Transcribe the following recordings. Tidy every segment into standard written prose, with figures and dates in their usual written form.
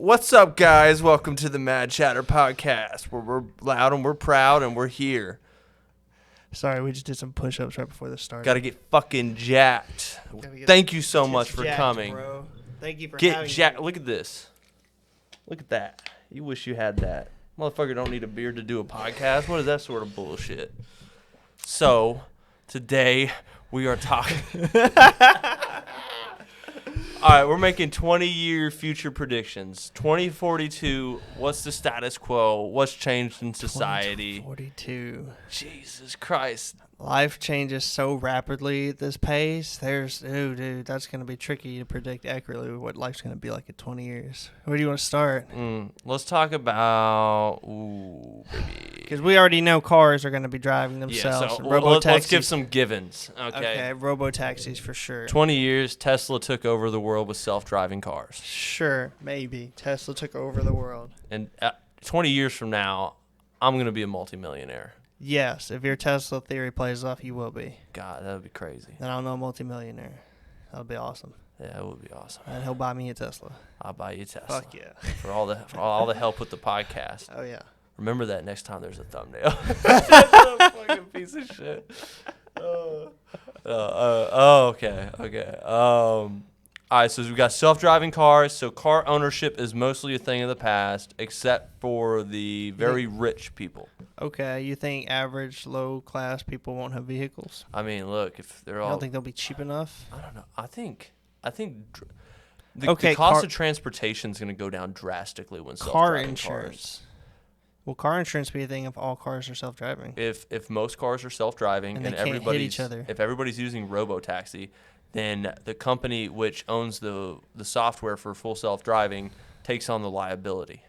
What's up, guys? Welcome to the Mad Chatter podcast, where we're loud and we're proud and we're here. Sorry, we just did some push-ups right before this started. Gotta get fucking jacked. Thank you so much for coming. Bro. Thank you for Get having jacked. me. Look at this. Look at that. You wish you had that. Motherfucker don't need a beard to do a podcast. What is that sort of bullshit? So, today we are talking... All right, we're making 20-year future predictions. 2042, what's the status quo? What's changed in society? 2042. Jesus Christ. Life changes so rapidly at this pace. Dude, that's going to be tricky to predict accurately what life's going to be like in 20 years. Where do you want to start? Let's talk about, baby. Because we already know cars are going to be driving themselves. Yeah, so let's give some givens. Okay, robo-taxis for sure. 20 years, Tesla took over the world with self-driving cars. Sure, maybe. Tesla took over the world. And 20 years from now, I'm going to be a multimillionaire. Yes, if your Tesla theory plays off, you will be. God, that would be crazy. Then I'll know a multimillionaire. That'll be awesome. Yeah, it would be awesome. And he'll buy me a Tesla. I'll buy you a Tesla. Fuck yeah. For all the help with the podcast. Oh, yeah. Remember that next time there's a thumbnail. That's a fucking piece of shit. Okay. All right, so we've got self-driving cars. So car ownership is mostly a thing of the past, except for the very rich people. Okay, you think average, low-class people won't have vehicles? I mean, look, if they're all... I don't think they'll be cheap enough? I don't know. I think the cost of transportation is going to go down drastically when self-driving insurance. Will car insurance be a thing if all cars are self-driving? If most cars are self-driving and if everybody's using robo-taxi, then the company which owns the software for full self-driving takes on the liability.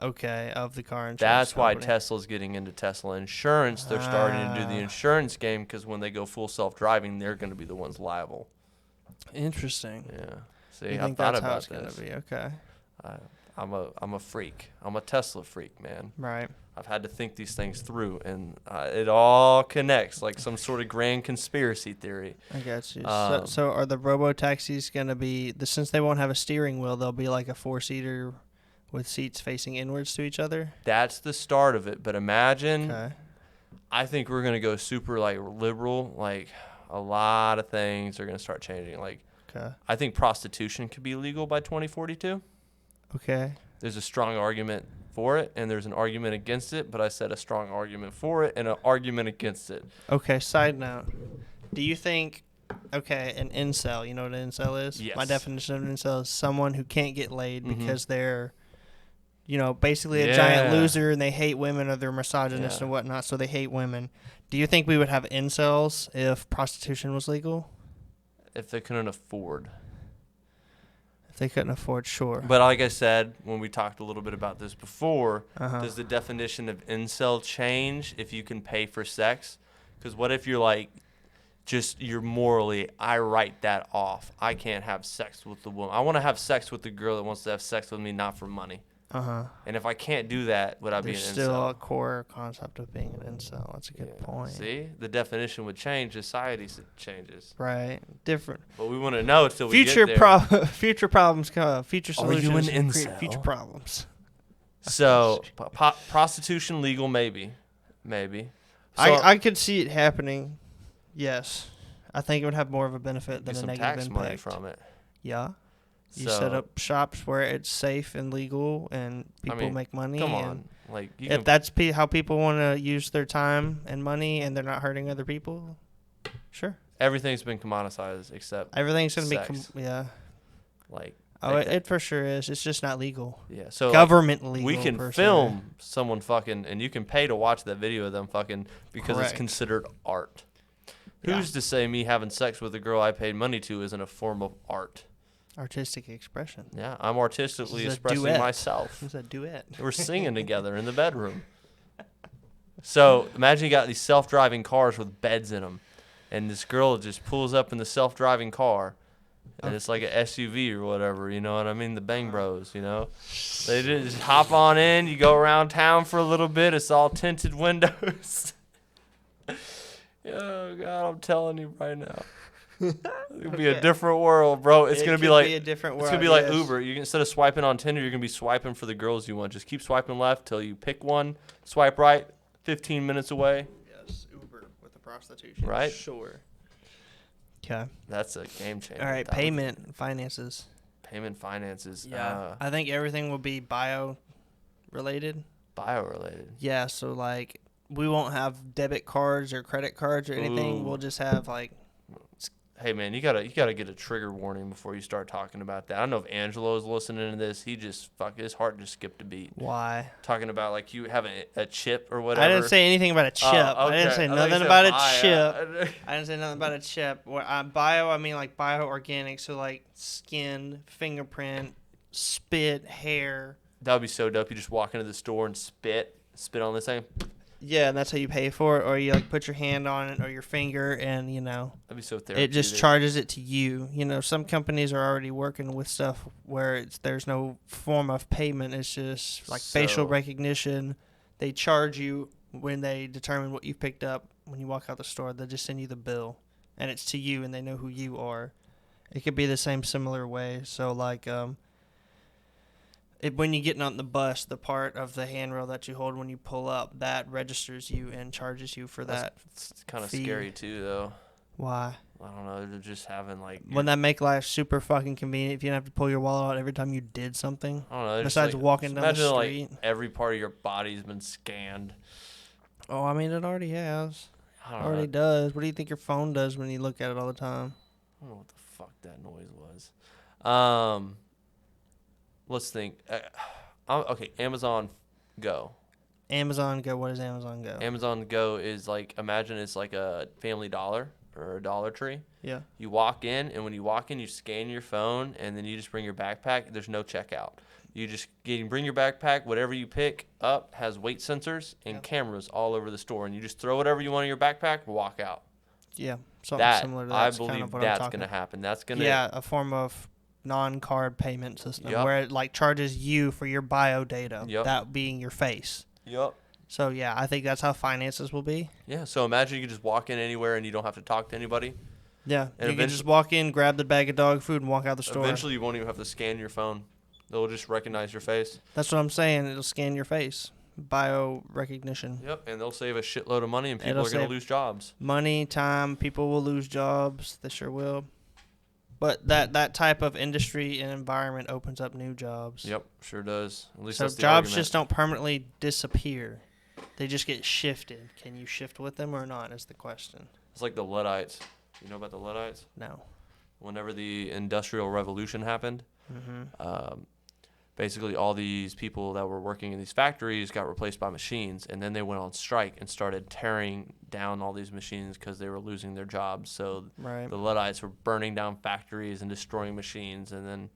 Okay, of the car insurance That's why company. Tesla's getting into Tesla insurance. They're starting to do the insurance game because when they go full self-driving, they're going to be the ones liable. Interesting. Yeah. See, you I think thought that's about how it's this. going to be? Okay. I'm a freak. I'm a Tesla freak, man. Right. I've had to think these things through, and it all connects like some sort of grand conspiracy theory. I got you. So are the robo-taxis going to be, since they won't have a steering wheel, they'll be like a four-seater with seats facing inwards to each other? That's the start of it, but imagine, Okay. I think we're going to go super like liberal, like a lot of things are going to start changing. Like, Okay. I think prostitution could be legal by 2042. Okay. There's a strong argument for it, and there's an argument against it, but I said a strong argument for it and an argument against it. Okay, side note. Do you think, an incel, you know what an incel is? Yes. My definition of an incel is someone who can't get laid because they're, basically a giant loser and they hate women or they're misogynist and whatnot, so they hate women. Do you think we would have incels if prostitution was legal? If they couldn't afford. If they couldn't afford, sure. But like I said, when we talked a little bit about this before, Uh-huh. does the definition of incel change if you can pay for sex? Because what if you're like, you're morally, I write that off. I can't have sex with the woman. I want to have sex with the girl that wants to have sex with me, not for money. Uh-huh. And if I can't do that, would I be an There's incel? still a core concept of being an incel. That's a good point. See? The definition would change. Society changes. Right. Different. But we want to know until we get there. Future problems come. Future solutions. Are you an create incel? Future problems. So, prostitution legal, maybe. So, I could see it happening. Yes. I think it would have more of a benefit than get a some negative tax impact. money from it. Yeah. You So, set up shops where it's safe and legal and people make money. Come and on. Like, if that's how people want to use their time and money and they're not hurting other people, sure. Everything's been commoditized except Everything's going to sex. be, yeah. Like, It for sure is. It's just not legal. yeah. So Government legal. we can per se. film someone fucking, and you can pay to watch that video of them fucking because Correct. it's considered art. Yeah. Who's to say me having sex with a girl I paid money to isn't a form of art? Artistic expression. Yeah, I'm artistically This is a expressing duet. myself. It's a duet. We're singing together in the bedroom. So imagine you got these self-driving cars with beds in them, and this girl just pulls up in the self-driving car, and it's like an SUV or whatever, you know what I mean? The Bang Bros, you know? They just hop on in, you go around town for a little bit, it's all tinted windows. Oh, God, I'm telling you right now. It'll be a different world, bro. It's gonna be like a different world. It's gonna be like Uber. Instead of swiping on Tinder, you're gonna be swiping for the girls you want. Just keep swiping left till you pick one. Swipe right. 15 minutes away. Yes, Uber with the prostitution. Right. Sure. Okay. That's a game changer. All right. Payment finances. Payment finances. Yeah. I think everything will be bio related. Yeah. So like we won't have debit cards or credit cards or anything. We'll just have like. Hey man, you gotta get a trigger warning before you start talking about that. I don't know if Angelo's listening to this. He just his heart just skipped a beat. Why? Talking about like you having a chip or whatever. I didn't say anything about a chip. Okay. I didn't say nothing about a chip. I didn't say nothing about a chip. Bio, I mean like bio-organic, so like skin, fingerprint, spit, hair. That would be so dope. You just walk into the store and spit on this thing. Yeah, and that's how you pay for it, or you like put your hand on it or your finger, and that'd be so therapeutic. it just charges it to you. Some companies are already working with stuff where there's no form of payment. It's just like facial recognition. They charge you when they determine what you've picked up. When you walk out the store, they just send you the bill, and it's to you, and they know who you are. It could be the same similar way. So like when you get on the bus, the part of the handrail that you hold when you pull up, that registers you and charges you for that. It's kind of scary too, though. Why? I don't know. They're just having like. Wouldn't that make life super fucking convenient if you didn't have to pull your wallet out every time you did something? I don't know. Besides walking down the street. Like every part of your body's been scanned. Oh, I mean, it already has. I don't know. Already does. What do you think your phone does when you look at it all the time? I don't know what the fuck that noise was. Let's think. Okay, Amazon Go. Amazon Go. What is Amazon Go? Amazon Go is like, imagine it's like a Family Dollar or a Dollar Tree. Yeah. You walk in, and when you walk in, you scan your phone, and then you just bring your backpack. There's no checkout. You can bring your backpack. Whatever you pick up has weight sensors and cameras all over the store, and you just throw whatever you want in your backpack, walk out. Yeah, something similar to that. I believe kind of that's going to happen. That's going to. Yeah, a form of non-card payment system where it like charges you for your bio data, that being your face. Yep. So yeah, I think that's how finances will be. Yeah. So imagine you could just walk in anywhere and you don't have to talk to anybody. Yeah. And you can just walk in, grab the bag of dog food, and walk out the store. Eventually, you won't even have to scan your phone. They'll just recognize your face. That's what I'm saying. It'll scan your face. Bio recognition. Yep. And they'll save a shitload of money, and people are going to lose jobs. Money, time. People will lose jobs. They sure will. But that type of industry and environment opens up new jobs. Yep, sure does. At least so that's the jobs argument. just don't permanently disappear. They just get shifted. Can you shift with them or not is the question. It's like the Luddites. You know about the Luddites? No. Whenever the Industrial Revolution happened, basically all these people that were working in these factories got replaced by machines, and then they went on strike and started tearing down all these machines because they were losing their jobs. So the Luddites were burning down factories and destroying machines, and then,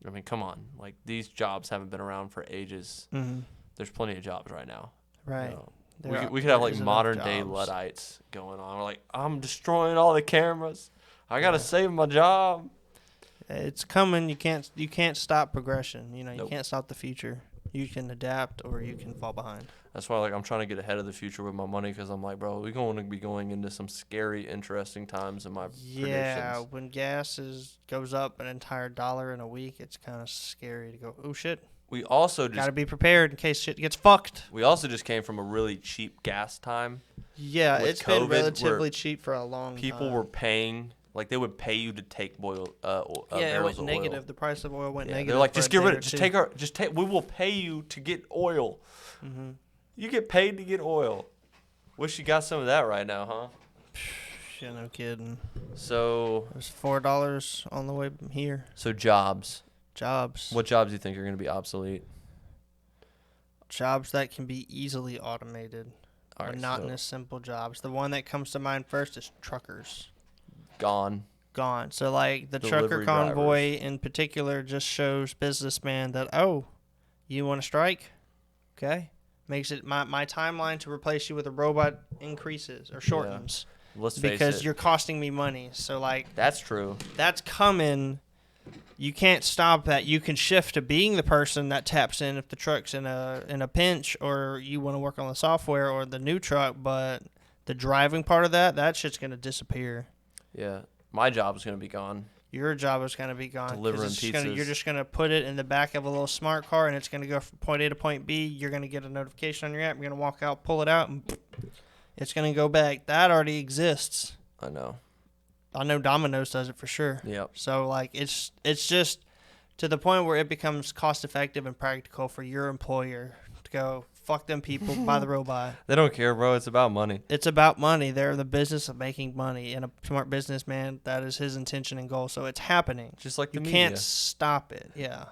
I mean, come on. Like, these jobs haven't been around for ages. There's plenty of jobs right now. Right. You know, we could have, like, modern-day Luddites going on. We're like, I'm destroying all the cameras. I got to save my job. It's coming. You can't stop progression. You can't stop the future. You can adapt or you can fall behind. That's why, like, I'm trying to get ahead of the future with my money because I'm like, bro, we're going to be going into some scary, interesting times in my predictions. Yeah, when gas goes up an entire $1 in a week, it's kind of scary to go, oh, shit. We also just... Got to be prepared in case shit gets fucked. We also just came from a really cheap gas time. Yeah, it's been relatively cheap for a long time. People were paying... Like, they would pay you to take barrels of oil. Yeah, it went negative. The price of oil went negative. They're like, just get rid of it. We will pay you to get oil. You get paid to get oil. Wish you got some of that right now, huh? Yeah, no kidding. So... There's $4 on the way here. So, jobs. Jobs. What jobs do you think are going to be obsolete? Jobs that can be easily automated. Monotonous, simple jobs. The one that comes to mind first is truckers. Gone. So, like, the trucker convoy in particular just shows businessmen that, oh, you want to strike? Okay. Makes it my timeline to replace you with a robot increases or shortens. Yeah. Let's face it. Because you're costing me money. So, like. That's true. That's coming. You can't stop that. You can shift to being the person that taps in if the truck's in a pinch or you want to work on the software or the new truck, but the driving part of that shit's going to disappear. Yeah. my job is going to be gone. Your job is going to be gone. Delivering pizzas. You're just going to put it in the back of a little smart car, and it's going to go from point A to point B. You're going to get a notification on your app. You're going to walk out, pull it out, and it's going to go back. That already exists. I know. I know Domino's does it for sure. Yep. So, like, it's just to the point where it becomes cost-effective and practical for your employer to go, fuck them people, buy the robot. They don't care, bro. It's about money. It's about money. They're in the business of making money. And a smart businessman, that is his intention and goal. So it's happening. Just like the you media. can't stop it. Yeah.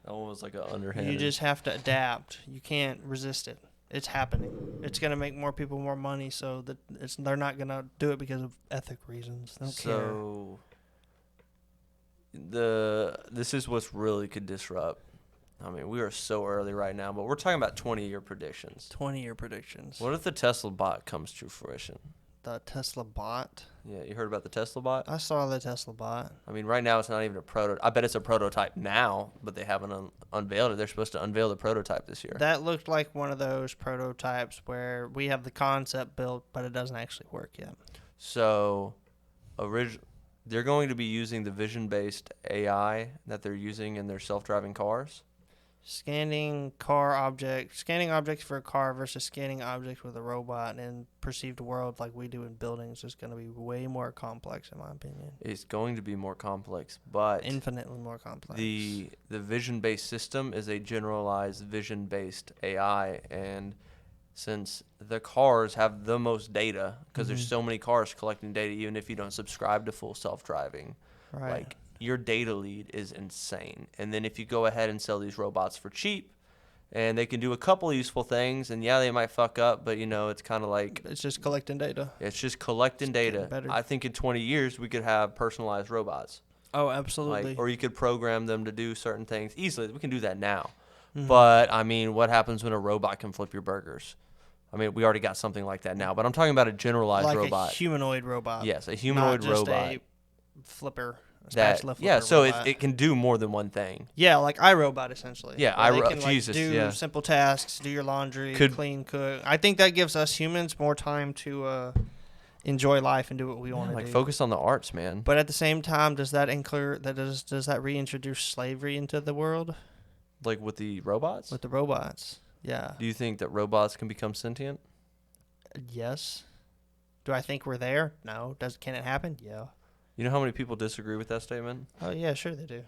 That one was like an underhanded. You just have to adapt. You can't resist it. It's happening. It's going to make more people more money. So that they're not going to do it because of ethic reasons. They don't care. So this is what's really could disrupt. I mean, we are so early right now, but we're talking about 20-year predictions. 20-year predictions. What if the Tesla bot comes to fruition? The Tesla bot? Yeah, you heard about the Tesla bot? I saw the Tesla bot. I mean, right now it's not even a prototype. I bet it's a prototype now, but they haven't unveiled it. They're supposed to unveil the prototype this year. That looked like one of those prototypes where we have the concept built, but it doesn't actually work yet. So, they're going to be using the vision-based AI that they're using in their self-driving cars. Scanning objects for a car versus scanning objects with a robot and perceived world like we do in buildings is going to be way more complex, in my opinion. It's going to be more complex, but infinitely more complex. The vision-based system is a generalized vision-based AI, and since the cars have the most data, because there's so many cars collecting data, even if you don't subscribe to full self-driving, right. Like your data lead is insane. And then if you go ahead and sell these robots for cheap, and they can do a couple useful things, and yeah, they might fuck up, but it's kind of like it's just collecting data. It's just collecting data. Better. I think in 20 years we could have personalized robots. Oh, absolutely. Or you could program them to do certain things easily. We can do that now. But I mean, what happens when a robot can flip your burgers? I mean, we already got something like that now, but I'm talking about a generalized robot. Like a humanoid robot. Yes, a humanoid not just robot. A flipper. So it can do more than one thing. Yeah, like iRobot essentially. Yeah, they can Jesus, do simple tasks, do your laundry, clean, cook. I think that gives us humans more time to enjoy life and do what we want to do. Like focus on the arts, man. But at the same time, does that include does that reintroduce slavery into the world? Like with the robots? With the robots, yeah. Do you think that robots can become sentient? Yes. Do I think we're there? No. Can it happen? Yeah. You know how many people disagree with that statement? Oh yeah, sure they do.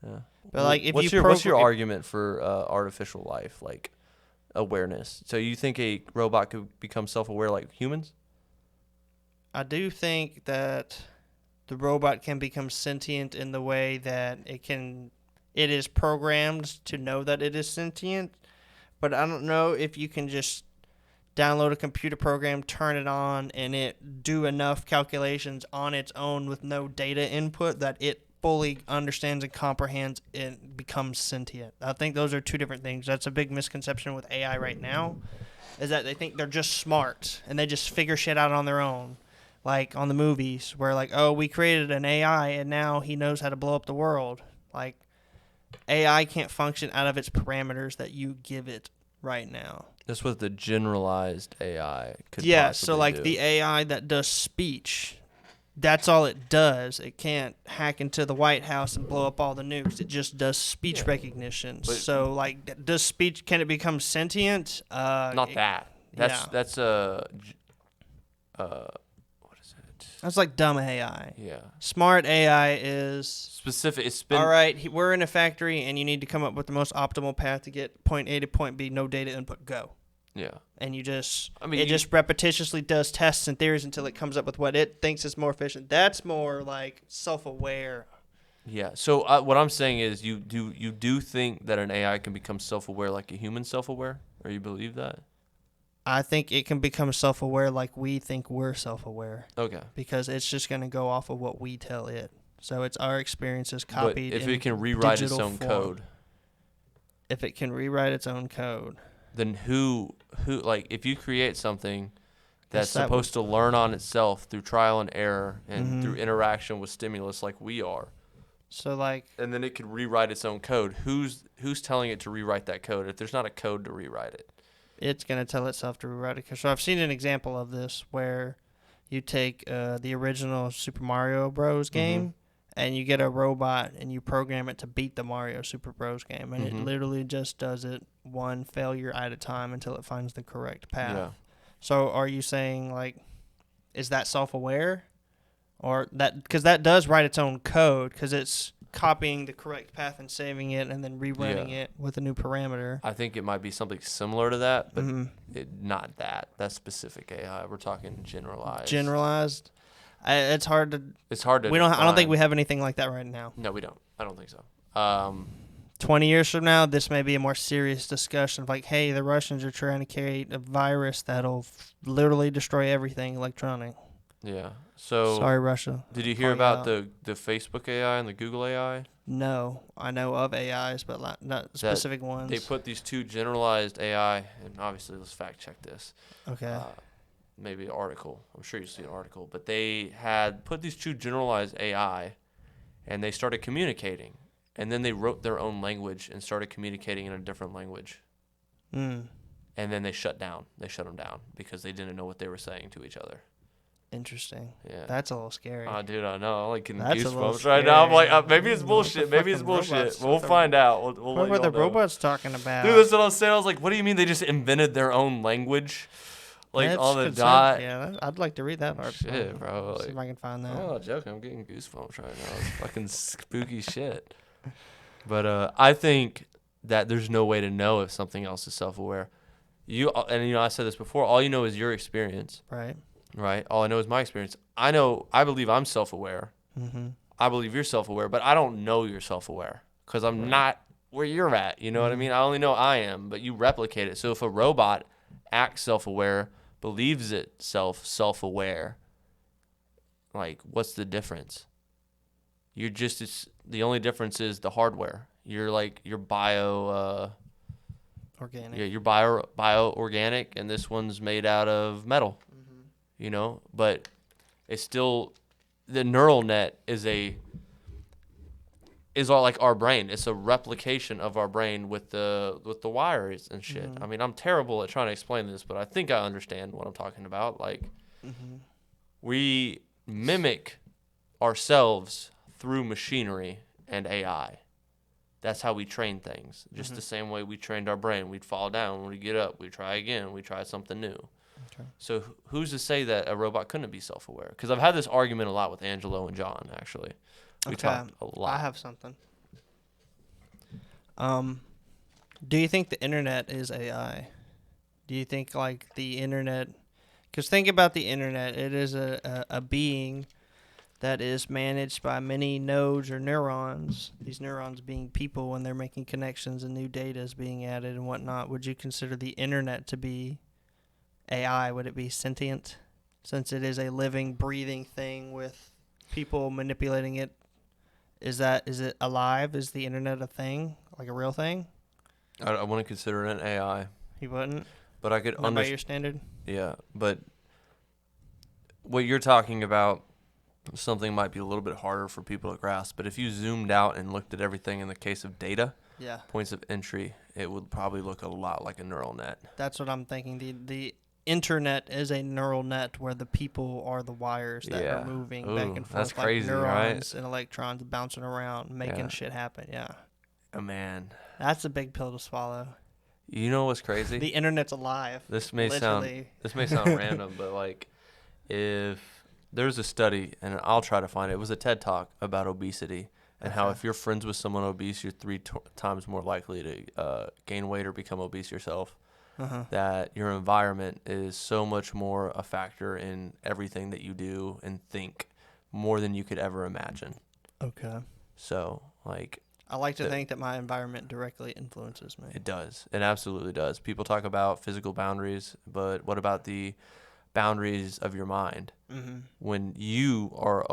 Yeah. But like, if what's your argument for artificial life, like awareness? So you think a robot could become self-aware like humans? I do think that the robot can become sentient in the way that it is programmed to know that it is sentient, but I don't know if you can just download a computer program, turn it on, and it do enough calculations on its own with no data input that it fully understands and comprehends and becomes sentient. I think those are two different things. That's a big misconception with AI right now, is that they think they're just smart and they just figure shit out on their own. Like on the movies where like, oh, we created an AI and now he knows how to blow up the world. Like AI can't function out of its parameters that you give it right now. That's what the generalized AI could so like do. The AI that does speech, that's all it does. It can't hack into the White House and blow up all the nukes. It just does speech recognition. But so like, can it become sentient? Not that. That's what is it? That's like dumb AI. Yeah. Smart AI is specific. All right, we're in a factory and you need to come up with the most optimal path to get point A to point B, no data input, go. Yeah. And it just repetitiously does tests and theories until it comes up with what it thinks is more efficient. That's more like self-aware. Yeah. So what I'm saying is you do think that an AI can become self-aware like a human self-aware? Or you believe that? I think it can become self-aware like we think we're self-aware. Okay. Because it's just going to go off of what we tell it. So it's our experiences copied. But if it can rewrite its own code. If it can rewrite its own code. Then who like if you create something that's supposed to learn on itself through trial and error and through interaction with stimulus like we are. So like, and then it could rewrite its own code. Who's telling it to rewrite that code if there's not a code to rewrite it? It's going to tell itself to rewrite it. So I've seen an example of this where you take the original Super Mario Bros. Game, and you get a robot, and you program it to beat the Mario Super Bros. Game, and it literally just does it one failure at a time until it finds the correct path. Yeah. So are you saying, like, is that self-aware? Or that, because that does write its own code, because it's copying the correct path and saving it and then rerunning it with a new parameter. I think it might be something similar to that, but not that. That's specific AI. We're talking generalized. Generalized? It's hard to. It's hard to. I don't think we have anything like that right now. No, we don't. I don't think so. 20 years from now, this may be a more serious discussion of like, hey, the Russians are trying to create a virus that'll literally destroy everything electronic. Yeah. So sorry, Russia. Did you hear about the Facebook AI and the Google AI? No, I know of AIs, but not specific ones. They put these two generalized AI, and obviously let's fact check this. Okay. Maybe an article. I'm sure you see an article, but they had put these two generalized AI, and they started communicating, and then they wrote their own language and started communicating in a different language. And then they shut them down because they didn't know what they were saying to each other. Interesting. Yeah. That's a little scary. Oh, dude, I know. I'm like getting That's goosebumps right now. I'm like, maybe it's bullshit. Maybe it's bullshit. We'll find out. We'll what were the robots talking about? Dude, that's what I was saying. I was like, what do you mean they just invented their own language? Like that's on the dot. Yeah, I'd like to read that article. Shit, bro. See if I can find that. I'm not joking. I'm getting goosebumps right now. It's fucking spooky shit. But I think that there's no way to know if something else is self-aware. I said this before. All you know is your experience. Right. All I know is my experience. I believe I'm self-aware. I believe you're self-aware, but I don't know you're self-aware because I'm not where you're at. You know what I mean? I only know I am, but you replicate it. So if a robot acts self-aware, believes itself self-aware, like, what's the difference? The only difference is the hardware. You're like, you're organic. Yeah, you're bio-organic, and this one's made out of metal. You know, but it's still, the neural net is all like our brain. It's a replication of our brain with the wires and shit. I mean, I'm terrible at trying to explain this, but I think I understand what I'm talking about. Like, we mimic ourselves through machinery and AI. That's how we train things. Just the same way we trained our brain. We'd fall down, when we get up, we try again, we try something new. Okay. So who's to say that a robot couldn't be self-aware? Because I've had this argument a lot with Angelo and John, actually. We talked a lot. I have something. Do you think the internet is AI? Do you think, like, the internet... Because think about the internet. It is a being that is managed by many nodes or neurons. These neurons being people when they're making connections and new data is being added and whatnot. Would you consider the internet to be AI? Would it be sentient, since it is a living, breathing thing with people manipulating it? Is it alive? Is the internet a thing, like a real thing? I wouldn't consider it an AI. You wouldn't? But I could understand. By your standard? Yeah, but what you're talking about, something might be a little bit harder for people to grasp. But if you zoomed out and looked at everything in the case of data, points of entry, it would probably look a lot like a neural net. That's what I'm thinking. The internet is a neural net where the people are the wires that are moving back and forth. That's crazy, like neurons right? And electrons bouncing around, making shit happen. Yeah. Oh, man. That's a big pill to swallow. You know what's crazy? The internet's alive. This may sound random, but like, if there's a study, and I'll try to find it. It was a TED Talk about obesity and how if you're friends with someone obese, you're 3 times more likely to gain weight or become obese yourself. That your environment is so much more a factor in everything that you do and think, more than you could ever imagine. Okay. So, like... I like to think that my environment directly influences me. It does. It absolutely does. People talk about physical boundaries, but what about the boundaries of your mind? When you are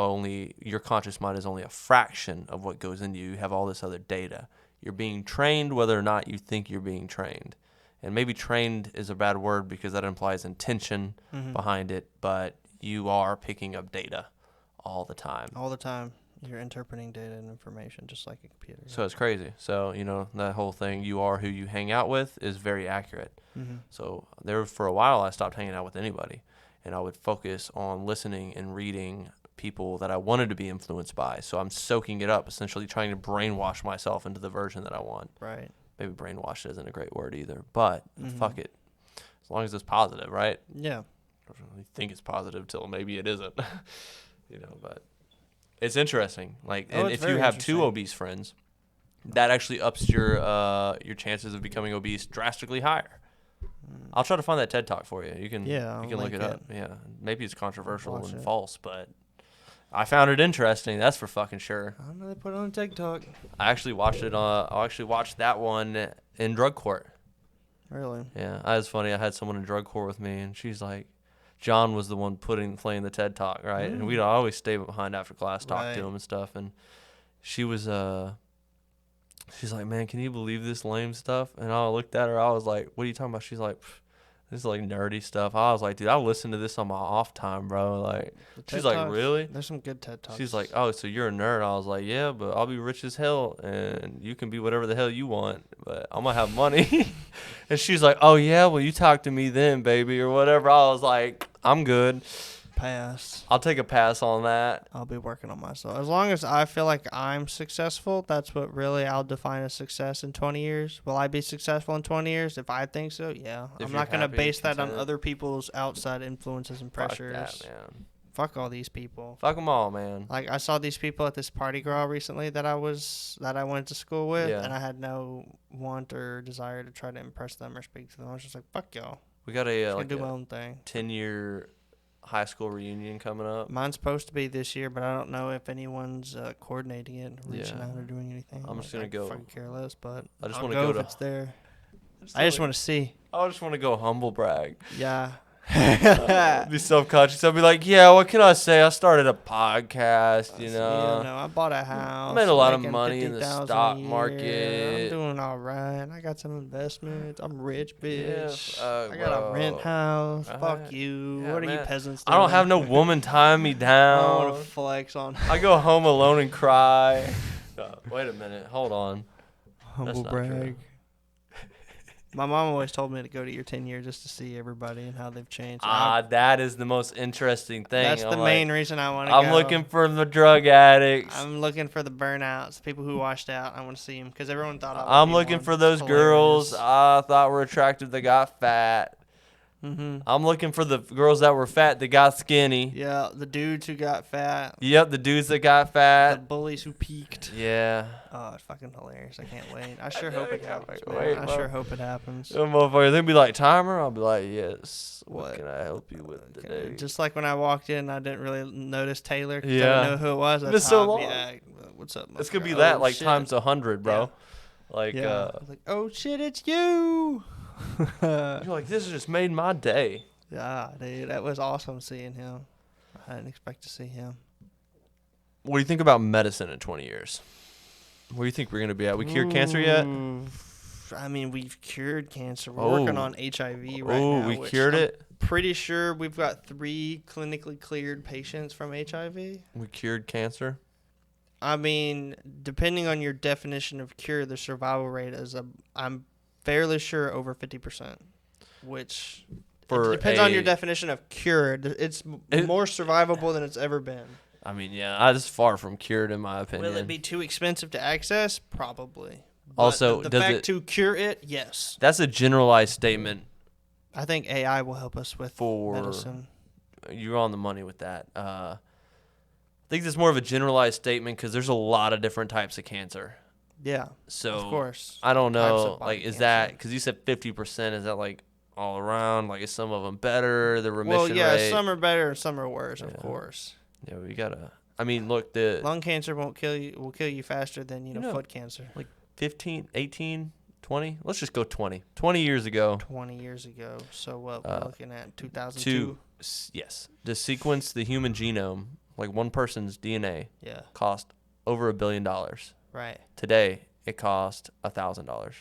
your conscious mind is only a fraction of what goes into you. You have all this other data. You're being trained whether or not you think you're being trained. And maybe trained is a bad word because that implies intention behind it, but you are picking up data all the time. All the time. You're interpreting data and information just like a computer. So it's crazy. So, that whole thing, you are who you hang out with, is very accurate. So for a while, I stopped hanging out with anybody. and I would focus on listening and reading people that I wanted to be influenced by. So I'm soaking it up, essentially trying to brainwash myself into the version that I want. Right. Maybe brainwash isn't a great word either, but fuck it. As long as it's positive, right? Yeah. I don't really think it's positive till maybe it isn't. But it's interesting. Like, and if you have two obese friends, that actually ups your chances of becoming obese drastically higher. I'll try to find that TED Talk for you. You can look it up. Yeah, maybe it's controversial and false, but I found it interesting. That's for fucking sure. I know they put it on TikTok. I actually watched it. I actually watched that one in drug court. Really? Yeah, that was funny. I had someone in drug court with me, and she's like, John was the one playing the TED Talk, right? And we'd always stay behind after class, talk to him and stuff. And she was, she's like, man, can you believe this lame stuff? And I looked at her. I was like, what are you talking about? She's like, this is like nerdy stuff. I was like, dude, I listen to this on my off time, bro. Like, she's like, really? There's some good TED Talks. She's like, oh, so you're a nerd? I was like, yeah, but I'll be rich as hell, and you can be whatever the hell you want, but I'm gonna have money. And she's like, oh yeah, well you talk to me then, baby, or whatever. I was like, I'm good. Pass. I'll take a pass on that. I'll be working on myself. As long as I feel like I'm successful, that's what really I'll define as success in 20 years. Will I be successful in 20 years? If I think so, yeah. I'm not going to base that on other people's outside influences and pressures. Fuck that, man. Fuck all these people. Fuck them all, man. Like, I saw these people at this party girl recently that I went to school with, Yeah. and I had no want or desire to try to impress them or speak to them. I was just like, fuck y'all. We got do my own thing. 10-year high school reunion coming up. Mine's supposed to be this year, but I don't know if anyone's coordinating it, reaching out or doing anything. I'm just gonna go. Fucking care less, but I just want to go if it's there. I just want to see. I just want to go humble brag. Yeah. Be self-conscious. I'll be like, yeah, what can I say? I started a podcast, I bought a house. I made a lot of money in the stock market. I'm doing all right. I got some investments. I'm rich, bitch. Yeah, I got a rent house. Fuck you. Yeah, what are man. you peasants doing? I don't have no woman tying me down. I don't want to flex on. I go home alone and cry. Wait a minute. Hold on. Humble brag. My mom always told me to go to your 10-year just to see everybody and how they've changed. That is the most interesting thing. That's the main reason I want to go. I'm looking for the drug addicts. I'm looking for the burnouts, people who washed out. I want to see them because everyone thought I'm looking for those girls I thought were attractive that got fat. Mm-hmm. I'm looking for the girls that were fat that got skinny. Yeah, the dudes who got fat. Yep, the dudes that got fat. The bullies who peaked. Yeah. Oh, it's fucking hilarious. I can't wait. I sure hope it happens. Sure hope it happens. Them motherfuckers, they'll be like, timer? I'll be like, yes. What can I help you with today? Just like when I walked in, I didn't really notice Taylor because I Yeah. didn't know who it was. It's been so long. What's up, It's going to be that like shit. times 100, bro. Yeah. Like, I was like, oh shit, it's you. you're like, this has just made my day. Yeah, dude, that was awesome seeing him. I didn't expect to see him. What do you think about medicine in 20 years? Where do you think we're going to be at? We cured cancer yet? I mean, we've cured cancer. We're working on HIV right now. Oh, we cured it? Pretty sure we've got 3 clinically cleared patients from HIV. We cured cancer? I mean, depending on your definition of cure, the survival rate is, I'm fairly sure, over 50%, which... It depends on your definition of cured. It's more survivable than it's ever been. I mean, yeah, it's far from cured in my opinion. Will it be too expensive to access? Probably. But Also, the fact to cure it, yes. That's a generalized statement. I think AI will help us with medicine. You're on the money with that. I think it's more of a generalized statement because there's a lot of different types of cancer. Yeah. So of course. I don't know. Like, is that because you said 50%? Is that like all around? Like, is some of them better? The remission rate? Some are better and some are worse, of course. Yeah, we gotta. I mean, look, the lung cancer won't kill you. Will kill you faster than foot cancer. Like 15, 18, 20. Let's just go 20. 20 years ago. 20 years ago. So what we're looking at 2002. Yes, to sequence the human genome, like one person's DNA, cost over $1 billion. Right. Today it cost $1,000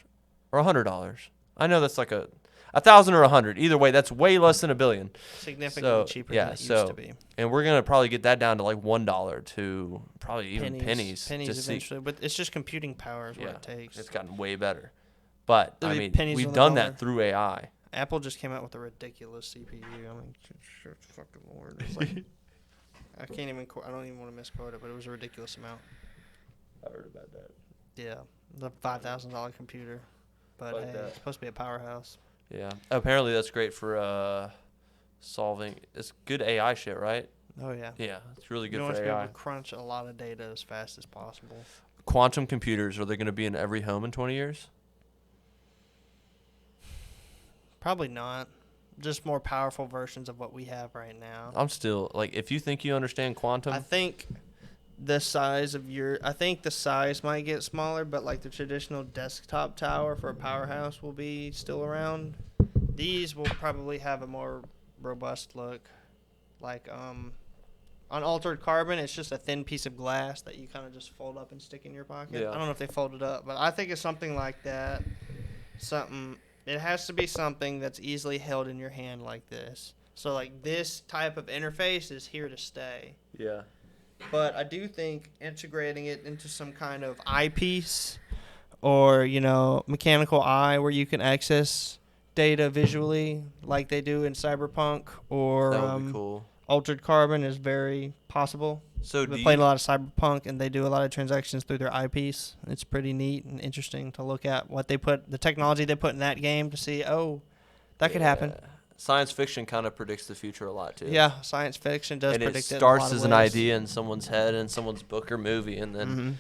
or $100. I know that's like 1,000 or 100. Either way, that's way less than $1 billion. Significantly cheaper than it used to be. And we're gonna probably get that down to like $1 to probably even pennies. Pennies eventually, but it's just computing power is what it takes. It's gotten way better. But I mean, we've done that through AI. Apple just came out with a ridiculous CPU. I mean, fucking lord. It's like, I can't even. I don't even want to misquote it, but it was a ridiculous amount. I heard about that. Yeah, the $5,000 computer, but Like hey, that. it's supposed to be a powerhouse. Yeah. Apparently that's great for solving. It's good AI shit, right? Oh yeah. Yeah, it's really good You for want to be able AI. to crunch a lot of data as fast as possible. Quantum computers, are they going to be in every home in 20 years? Probably not. Just more powerful versions of what we have right now. I'm still, like, if you think you understand quantum. I think the size might get smaller, but like the traditional desktop tower for a powerhouse will be still around. These will probably have a more robust look. Like on Altered Carbon, it's just a thin piece of glass that you kind of just fold up and stick in your pocket. Yeah. I don't know if they fold it up, but I think it's something like that. It has to be something that's easily held in your hand like this. So like this type of interface is here to stay. Yeah. But I do think integrating it into some kind of eyepiece or, mechanical eye where you can access data visually like they do in Cyberpunk or That would be cool. Altered Carbon is very possible. So I've been playing a lot of Cyberpunk, and they do a lot of transactions through their eyepiece. It's pretty neat and interesting to look at the technology they put in that game to see, that could happen. Science fiction kind of predicts the future a lot, too. Yeah, science fiction does and predict it it starts in a lot of as an ways. idea in someone's head in someone's book or movie, and then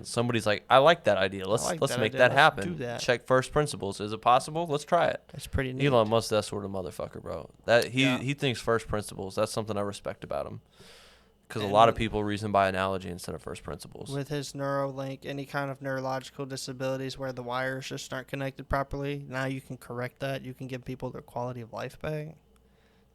somebody's like, I like that idea. Let's make that happen. Do that. Check first principles. Is it possible? Let's try it. It's pretty neat. Elon Musk, that sort of motherfucker, bro. He thinks first principles. That's something I respect about him. Because a lot of people reason by analogy instead of first principles. With his Neuralink, any kind of neurological disabilities where the wires just aren't connected properly, now you can correct that. You can give people their quality of life back.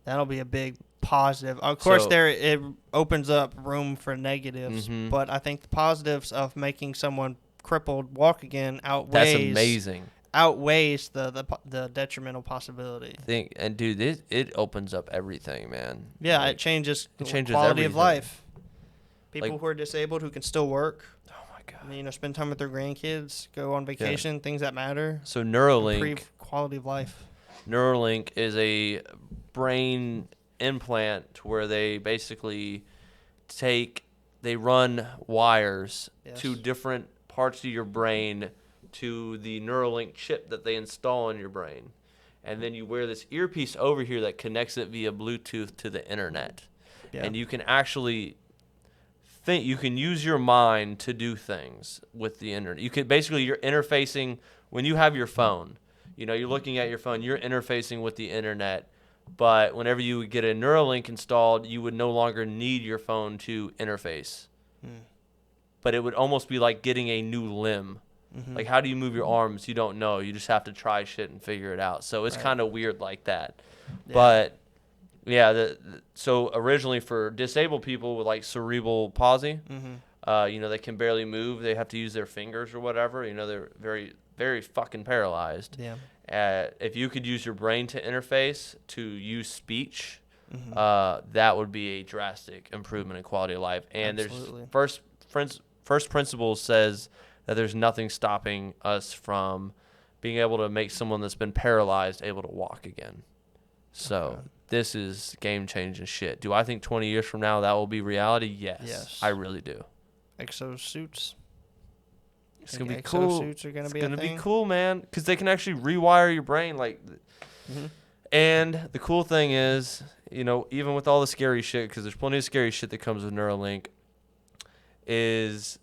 That'll be a big positive. Of course, it opens up room for negatives, but I think the positives of making someone crippled walk again outweighs. That's amazing. Outweighs the detrimental possibility. Dude, it opens up everything, man. Yeah, like, it changes quality everything. of life. People who are disabled who can still work. Oh my god. Spend time with their grandkids, go on vacation, things that matter. So Neuralink, improve quality of life. Neuralink is a brain implant where they basically run wires to different parts of your brain to the Neuralink chip that they install in your brain. And then you wear this earpiece over here that connects it via Bluetooth to the internet. Yeah. And you can actually you can use your mind to do things with the internet. You could you're interfacing when you have your phone. You're looking at your phone, you're interfacing with the internet. But whenever you would get a Neuralink installed, you would no longer need your phone to interface. But it would almost be like getting a new limb. Like, how do you move your arms? You don't know. You just have to try shit and figure it out. So it's kind of weird like that. Yeah. But, yeah, so originally for disabled people with, like, cerebral palsy, they can barely move. They have to use their fingers or whatever. They're very, very fucking paralyzed. Yeah. If you could use your brain to interface, to use speech, that would be a drastic improvement in quality of life. And Absolutely. There's first principles says that there's nothing stopping us from being able to make someone that's been paralyzed able to walk again. So this is game-changing shit. Do I think 20 years from now that will be reality? Yes. I really do. Exosuits. It's going to be cool. Exosuits are going to be It's going to be cool, man, because they can actually rewire your brain. And the cool thing is, even with all the scary shit, because there's plenty of scary shit that comes with Neuralink, is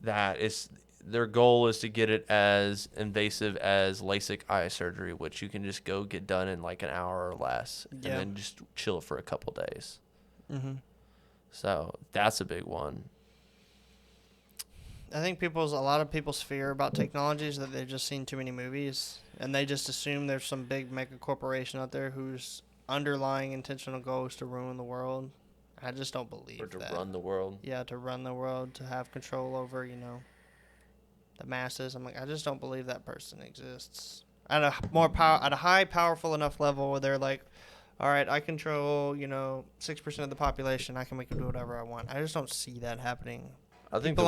that their goal is to get it as invasive as LASIK eye surgery, which you can just go get done in like an hour or less, and then just chill for a couple days. So that's a big one. I think a lot of people's fear about technology is that they've just seen too many movies, and they just assume there's some big mega corporation out there whose underlying intentional goal is to ruin the world. I just don't believe that. Or to run the world. Yeah, to run the world, to have control over, the masses. I'm like, I just don't believe that person exists. At a high, powerful enough level where they're like, all right, I control, 6% of the population. I can make them do whatever I want. I just don't see that happening. I think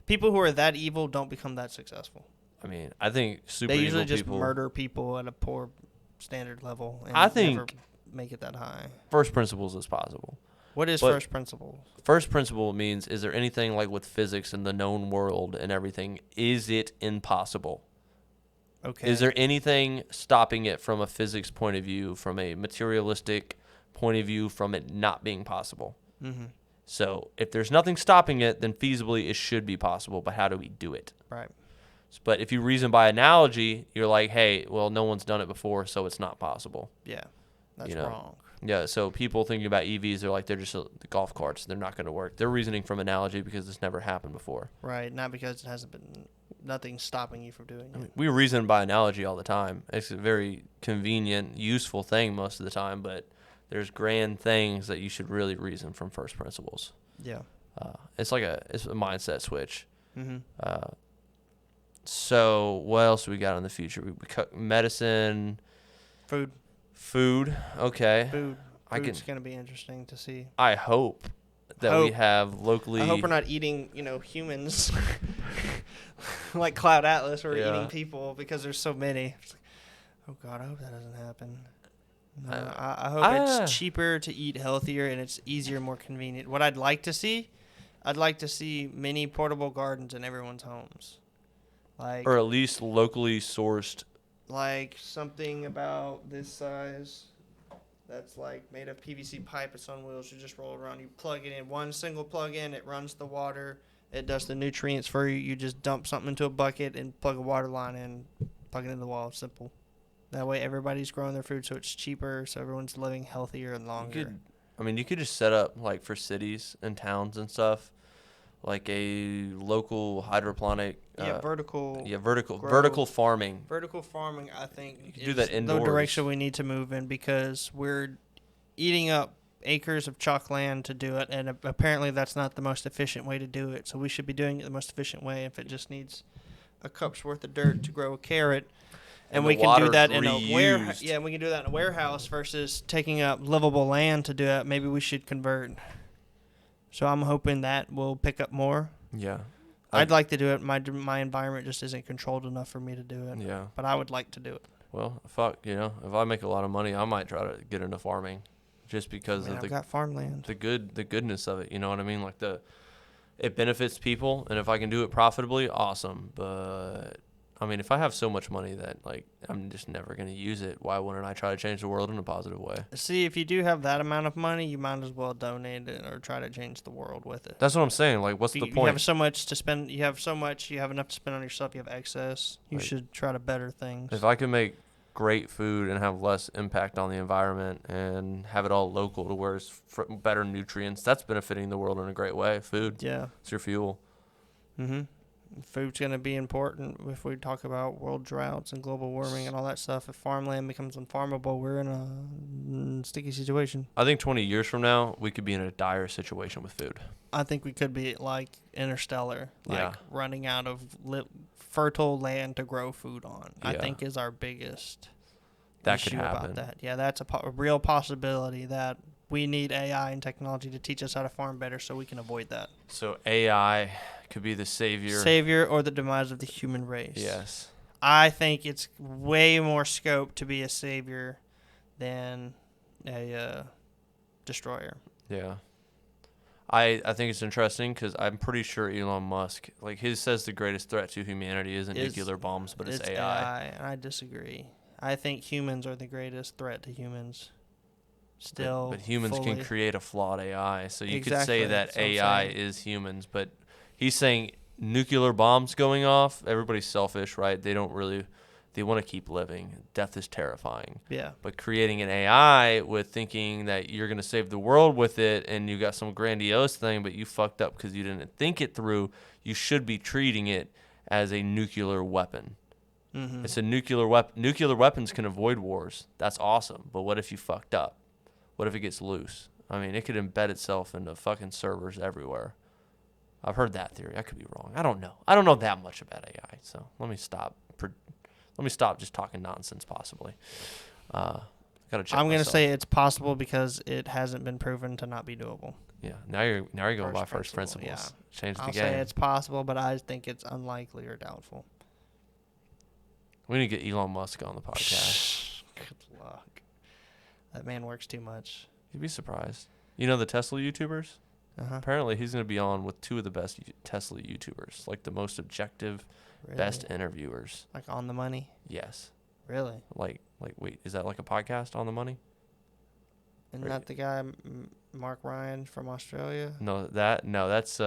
people who are that evil don't become that successful. I mean, I think super evil people. They usually evil just murder people at a poor standard level and I think never make it that high. First principles is possible. What is first principle? First principle means, is there anything like with physics and the known world and everything, is it impossible? Okay. Is there anything stopping it from a physics point of view, from a materialistic point of view, from it not being possible? Mm-hmm. So if there's nothing stopping it, then feasibly it should be possible, but how do we do it? Right. But if you reason by analogy, you're like, hey, well, no one's done it before, so it's not possible. Yeah, that's wrong. Yeah, so people thinking about EVs, they're like, they're just the golf carts. They're not going to work. They're reasoning from analogy because it's never happened before. Right, not because it hasn't been, nothing's stopping you from doing it. I mean, we reason by analogy all the time. It's a very convenient, useful thing most of the time, but there's grand things that you should really reason from first principles. Yeah. It's like a mindset switch. Mm-hmm. So what else do we got in the future? We cut medicine. Food, okay. Food's going to be interesting to see. I hope that we have locally. I hope we're not eating, humans like Cloud Atlas. We're eating people because there's so many. It's like, oh God, I hope that doesn't happen. No, I hope it's cheaper to eat healthier and it's easier, more convenient. What I'd like to see mini portable gardens in everyone's homes, or at least locally sourced. Like something about this size that's like made of PVC pipe. It's on wheels. You just roll it around. You plug it in. One single plug in. It runs the water. It does the nutrients for you. You just dump something into a bucket and plug a water line in. Plug it in the wall. It's simple. That way everybody's growing their food so it's cheaper. So everyone's living healthier and longer. You could just set up like for cities and towns and stuff, like a local hydroponic. Vertical farming. Vertical farming, I think, you can do that indoors. The direction we need to move in because we're eating up acres of chalk land to do it, and apparently that's not the most efficient way to do it. So we should be doing it the most efficient way. If it just needs a cup's worth of dirt to grow a carrot, and we can do that in a warehouse. Yeah, we can do that in a warehouse versus taking up livable land to do it. Maybe we should convert. So I'm hoping that will pick up more. Yeah. I'd like to do it. My environment just isn't controlled enough for me to do it. Yeah. But I would like to do it. Well, if I make a lot of money, I might try to get into farming, just because I've got farmland. The goodness of it. You know what I mean? Like it benefits people, and if I can do it profitably, awesome. But I mean, if I have so much money that like I'm just never going to use it, why wouldn't I try to change the world in a positive way? See, if you do have that amount of money, you might as well donate it or try to change the world with it. That's what I'm saying. Like, what's the point? You have so much to spend. You have enough to spend on yourself. You have excess. You should try to better things. If I can make great food and have less impact on the environment and have it all local to where it's better nutrients, that's benefiting the world in a great way. Food. Yeah. It's your fuel. Mm-hmm. Food's going to be important if we talk about world droughts and global warming and all that stuff. If farmland becomes unfarmable, we're in a sticky situation. I think 20 years from now, we could be in a dire situation with food. I think we could be like Interstellar, running out of fertile land to grow food on. I think is our biggest issue about that. Yeah, that's a real possibility that we need AI and technology to teach us how to farm better so we can avoid that. So AI could be the savior. Savior or the demise of the human race. Yes. I think it's way more scope to be a savior than a destroyer. Yeah. I think it's interesting because I'm pretty sure Elon Musk, says the greatest threat to humanity isn't nuclear bombs, but it's AI. And I disagree. I think humans are the greatest threat to humans. But humans can create a flawed AI, so you could say that AI is humans, but he's saying nuclear bombs going off, everybody's selfish, right? They want to keep living. Death is terrifying. Yeah. But creating an AI with thinking that you're going to save the world with it and you got some grandiose thing, but you fucked up because you didn't think it through, you should be treating it as a nuclear weapon. Mm-hmm. It's a nuclear weapon. Nuclear weapons can avoid wars. That's awesome. But what if you fucked up? What if it gets loose? I mean, it could embed itself into fucking servers everywhere. I've heard that theory. I could be wrong. I don't know. I don't know that much about AI, so let me stop just talking nonsense, possibly. Gotta check I'm going to say it's possible because it hasn't been proven to not be doable. Yeah, now you're going by first principles. Yeah. Change the game. I'll say it's possible, but I think it's unlikely or doubtful. We need to get Elon Musk on the podcast. Good luck. That man works too much. You'd be surprised. You know the Tesla YouTubers? Uh-huh. Apparently, he's going to be on with two of the best Tesla YouTubers, like the most objective, Really? best interviewers. Like On the Money? Yes. Really? Like, wait, is that like a podcast, On the Money? Isn't that the guy, Mark Ryan from Australia? No, that's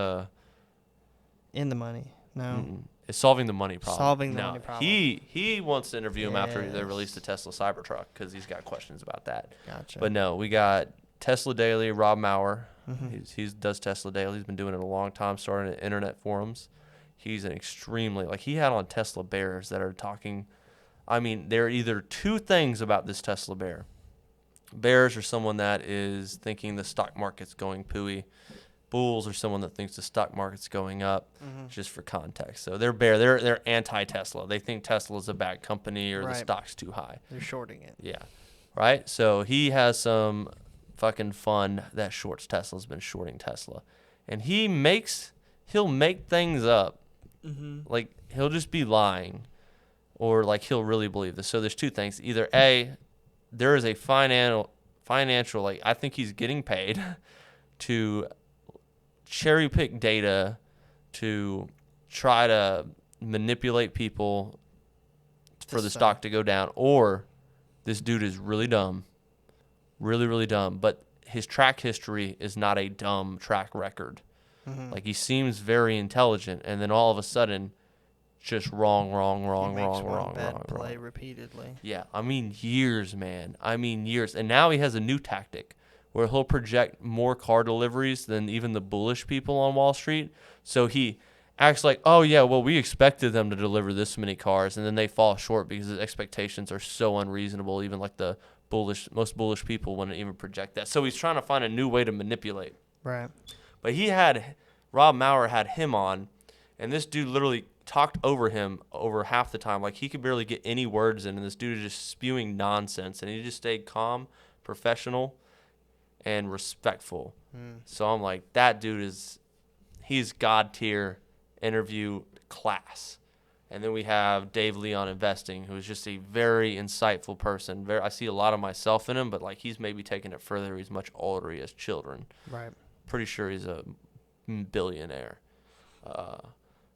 In the Money. No. It's Solving the Money Problem. Solving the Money Problem. He wants to interview him after they Yes. release the Tesla Cybertruck because he's got questions about that. Gotcha. But no, we got Tesla Daily, Rob Maurer. Mm-hmm. He does Tesla Daily. He's been doing it a long time, starting at internet forums. He's an extremely, like, he had on Tesla bears that are talking. I mean, there are either two things about this Tesla bear. Bears are someone that is thinking the stock market's going pooey. Bulls are someone that thinks the stock market's going up, just for context. So they're bear. They're anti-Tesla. They think Tesla's a bad company or the stock's too high. They're shorting it. Yeah. Right? So he has some fucking fund that shorts Tesla's been shorting Tesla. And he'll make things up. Mm-hmm. Like, he'll just be lying, or like he'll really believe this. So there's two things. Either A, there is a financial, like, I think he's getting paid to cherry pick data to try to manipulate people for the stock to go down, or this dude is really dumb, really, really dumb, but his track history is not a dumb track record. Mm-hmm. Like, he seems very intelligent, and then all of a sudden, just wrong. Play repeatedly. Yeah, I mean years, man. I mean years. And now he has a new tactic where he'll project more car deliveries than even the bullish people on Wall Street. So he acts like, oh yeah, well, we expected them to deliver this many cars, and then they fall short because the expectations are so unreasonable. Even like the most bullish people wouldn't even project that. So he's trying to find a new way to manipulate. Right. But Rob Maurer had him on, and this dude literally talked over him over half the time. Like, he could barely get any words in, and this dude is just spewing nonsense, and he just stayed calm, professional, and respectful. So I'm like, that dude he's God tier interview class. And then we have Dave Lee on investing, who is just a very insightful person. I see a lot of myself in him, but like, he's maybe taking it further. He's much older. He has children. Right. Pretty sure he's a billionaire.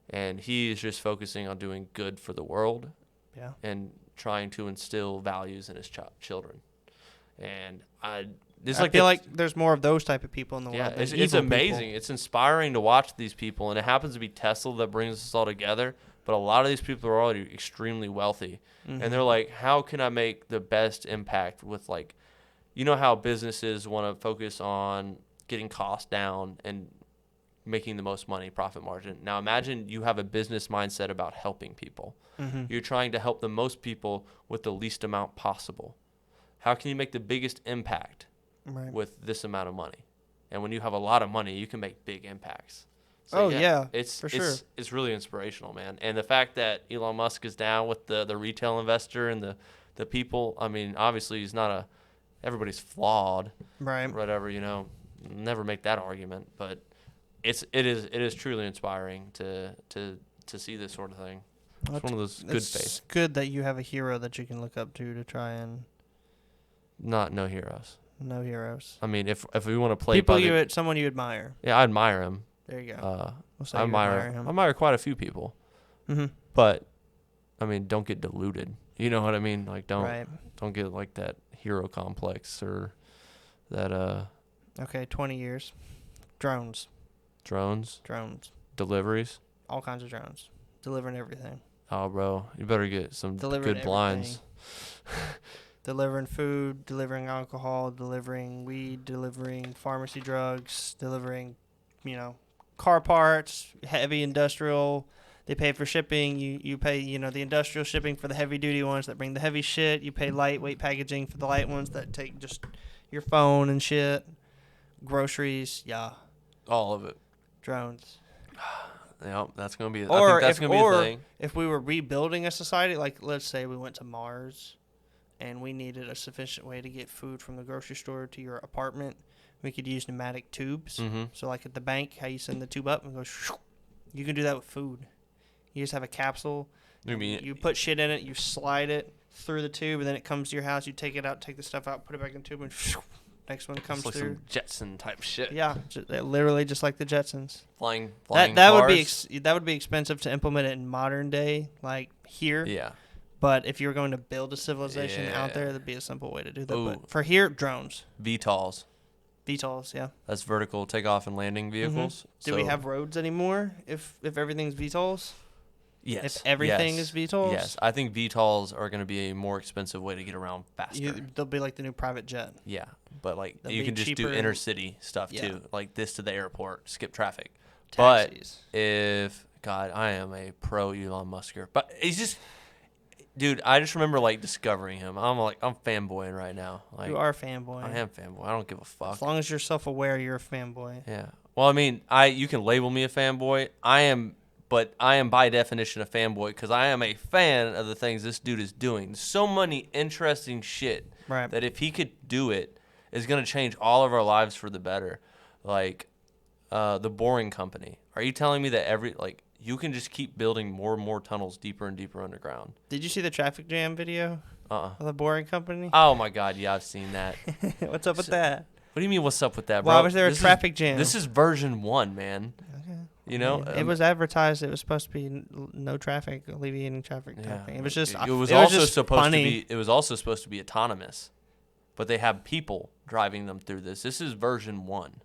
And he is just focusing on doing good for the world. Yeah. And trying to instill values in his children. And I feel like there's more of those type of people in the world. Yeah, it's amazing. It's inspiring to watch these people, and it happens to be Tesla that brings us all together. But a lot of these people are already extremely wealthy, and they're like, how can I make the best impact with, like, you know how businesses want to focus on getting costs down and making the most money, profit margin. Now imagine you have a business mindset about helping people. You're trying to help the most people with the least amount possible. How can you make the biggest impact with this amount of money? And when you have a lot of money, you can make big impacts. So it's for sure. It's really inspirational, man. And the fact that Elon Musk is down with the retail investor and the people, I mean, obviously everybody's flawed. Right. Whatever, never make that argument, but it is truly inspiring to see this sort of thing. It's one of those good faith. It's good that you have a hero that you can look up to try and. No heroes. No heroes. I mean, if we want to play someone you admire. Yeah, I admire him. There you go. I admire quite a few people. But I mean, don't get deluded. You know what I mean? Like, don't get like that hero complex or that Okay, 20 years. Drones. Deliveries. All kinds of drones. Delivering everything. Oh, bro, you better get some good blinds. Delivering food, delivering alcohol, delivering weed, delivering pharmacy drugs, delivering, car parts, heavy industrial. They pay for shipping. You pay, the industrial shipping for the heavy duty ones that bring the heavy shit. You pay lightweight packaging for the light ones that take just your phone and shit. Groceries, yeah. All of it. Drones. Yep, that's gonna be. I think that's gonna be a thing. If we were rebuilding a society, like let's say we went to Mars, and we needed a sufficient way to get food from the grocery store to your apartment, we could use pneumatic tubes. So like at the bank, how you send the tube up and goes, you can do that with food. You just have a capsule. You put shit in it, you slide it through the tube, and then it comes to your house. You take it out, take the stuff out, put it back in the tube, and next one comes it's like through. some Jetson type shit. Yeah, literally just like the Jetsons. Flying That cars. would be expensive to implement it in modern day, like here. Yeah. But if you were going to build a civilization out there, that'd be a simple way to do that. But for here, drones. VTOLs. VTOLs, yeah. That's vertical takeoff and landing vehicles. Do we have roads anymore if everything's VTOLs? Yes. If everything is VTOLs? Yes. I think VTOLs are going to be a more expensive way to get around faster. They'll be like the new private jet. Yeah. But like They'll you be can just do cheaper. intercity stuff too. Like this to the airport, skip traffic. Taxis. But God, I am a pro Elon Musker. But he's just, dude, I just remember like discovering him. I'm fanboying right now. Like, You are a fanboy. I am fanboy. I don't give a fuck. As long as you're self-aware, you're a fanboy. Yeah. Well, I mean, you can label me a fanboy. But I am by definition a fanboy because I am a fan of the things this dude is doing. So many interesting shit that if he could do it, is going to change all of our lives for the better. Like the Boring Company. Are you telling me that you can just keep building more and more tunnels deeper and deeper underground? Did you see the traffic jam video of the Boring Company? Oh, my God. Yeah, I've seen that. What's up with that? What do you mean what's up with that, bro? Why was there a traffic jam? This is version 1, man. Okay. You know? It was advertised it was supposed to be no traffic, alleviating traffic type thing. It was just It was also supposed to be autonomous. But they have people driving them through this. This is version 1.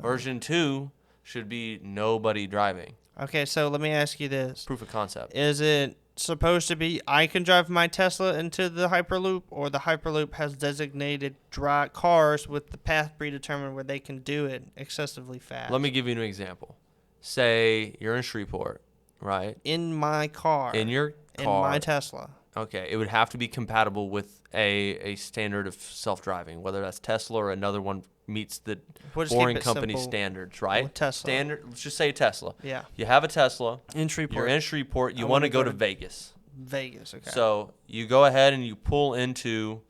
Version 2 should be nobody driving. Okay, so let me ask you this. Proof of concept. Is it supposed to be I can drive my Tesla into the Hyperloop, or the Hyperloop has designated cars with the path predetermined where they can do it excessively fast? Let me give you an example. Say you're in Shreveport, right? In my car. In your car. In my Tesla. Okay, it would have to be compatible with a standard of self-driving, whether that's Tesla or another one meets the Boring Company standards, right? With Tesla. Let's just say Tesla. Yeah. You have a Tesla. In Shreveport. You're in Shreveport. You want to go to Vegas. Vegas, okay. So you go ahead and you pull into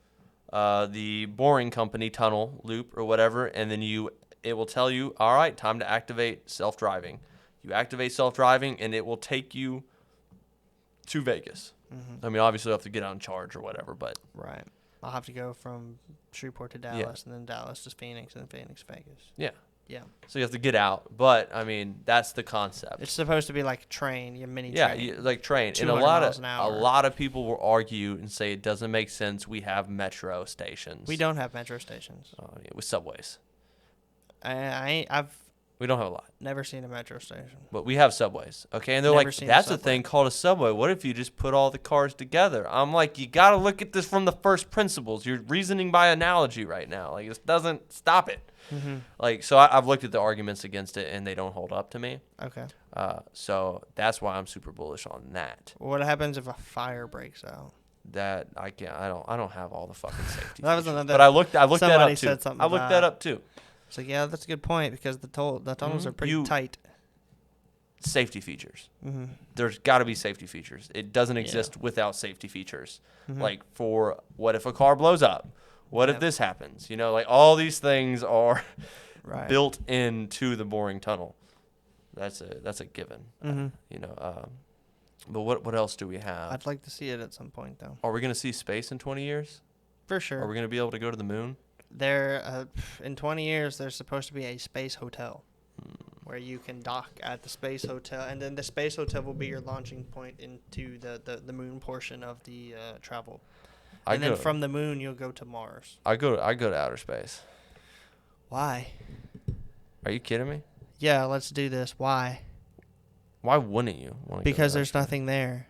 the Boring Company tunnel loop or whatever, and then it will tell you, all right, time to activate self-driving. You activate self-driving, and it will take you to Vegas. I mean, obviously, you'll have to get on charge or whatever, but... Right. I'll have to go from Shreveport to Dallas, and then Dallas to Phoenix, and then Phoenix, Vegas. Yeah. Yeah. So you have to get out, but, I mean, that's the concept. It's supposed to be like a train, your mini train. Yeah, like train. And a lot of people will argue and say it doesn't make sense. We have metro stations. We don't have metro stations. Yeah, with subways. We don't have a lot. Never seen a metro station. But we have subways, okay? And they're like, that's a thing called a subway. What if you just put all the cars together? I'm like, you got to look at this from the first principles. You're reasoning by analogy right now. Like, it doesn't stop it. Like, so I've looked at the arguments against it, and they don't hold up to me. Okay. So that's why I'm super bullish on that. What happens if a fire breaks out? That I can't. I don't have all the fucking safety. That was another. But I looked that up too. I looked that up too. It's like, yeah, that's a good point because the tunnels are pretty tight. Safety features. There's got to be safety features. It doesn't exist without safety features. Like, for what if a car blows up? What if this happens? You know, like, all these things are built into the Boring Tunnel. That's a given. You know. But what else do we have? I'd like to see it at some point, though. Are we going to see space in 20 years? For sure. Are we going to be able to go to the moon? In 20 years, there's supposed to be a space hotel where you can dock at the space hotel, and then the space hotel will be your launching point into the moon portion of the travel. And then from the moon, you'll go to Mars. I go to outer space. Why? Are you kidding me? Yeah, let's do this. Why? Why wouldn't you? Because there's nothing there.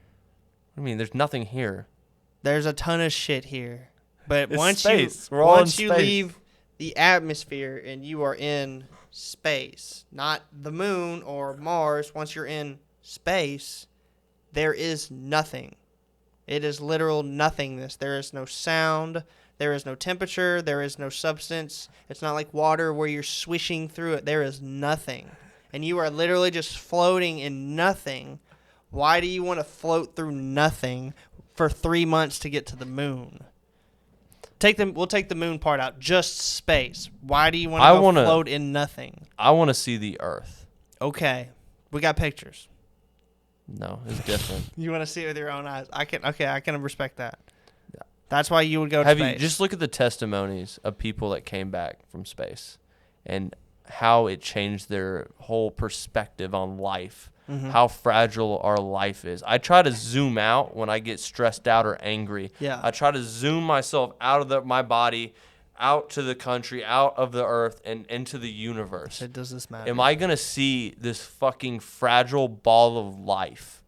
I mean, there's nothing here. There's a ton of shit here. But once you leave the atmosphere and you are in space, not the moon or Mars, once you're in space, there is nothing. It is literal nothingness. There is no sound. There is no temperature. There is no substance. It's not like water where you're swishing through it. There is nothing. And you are literally just floating in nothing. Why do you want to float through nothing for 3 months to get to the moon? We'll take the moon part out. Just space. Why do you want to float in nothing? I want to see the Earth. Okay. We got pictures. No, it's different. You want to see it with your own eyes. I can respect that. Yeah. That's why you would go to Have space. you just look at the testimonies of people that came back from space and how it changed their whole perspective on life, how fragile our life is. I try to zoom out when I get stressed out or angry. Yeah. I try to zoom myself out of my body, out to the country, out of the earth, and into the universe. So does this matter? Am I going to see this fucking fragile ball of life